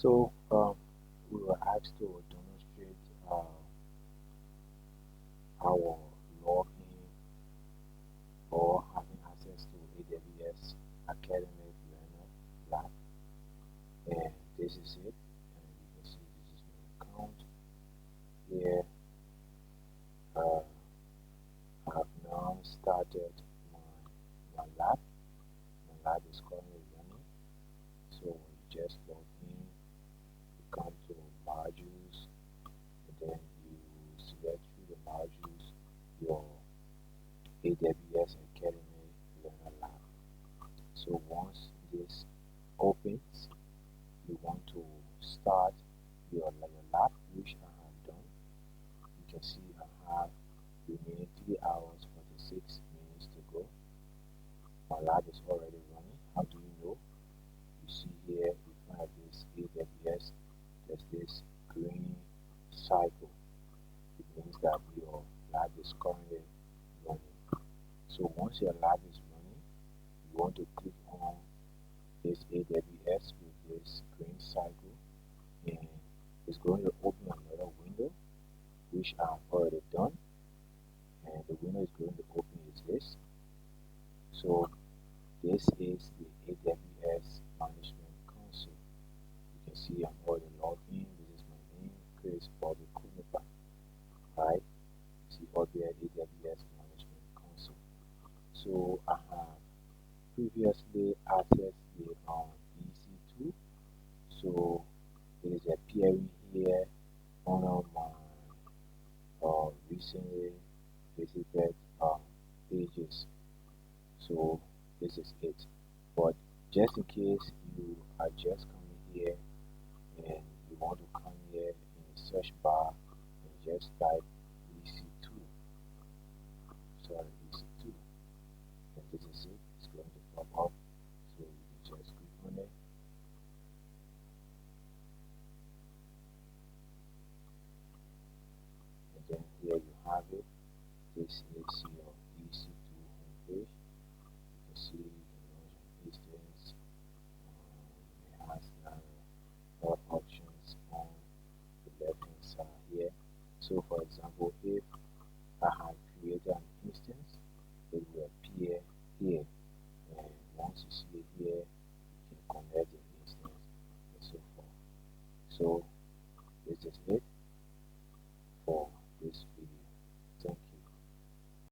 So we were asked to demonstrate our login or having access to AWS Academic Learner Lab, and this is it. And you can see this is my account here. Uh, I've now started my lab. My lab is currently running. So you just log in, you come to modules, and then you select through the modules your AWS Academy Learner Lab. So once this opens, you want to start your lab, which I have done. You can see I have remaining 3 hours 46 minutes to go. My lab is already running. How do you know? You see here in front of this AWS, there's this green cycle. It means that your lab is currently running. So once your lab is running, you want to click on this AWS with this green cycle, and it's going to open another window, which I've already done. And the window is going to open is this. So this is the AWS Management Console. You can see I'm already logged in. This is my name, Chris Bobby Kunipa. Right? See up here AWS Management Console. So I have previously accessed the EC2. So it is appearing here on my recently visited pages. So this is it. But just in case you are just coming here and you want to come here in the search bar and just type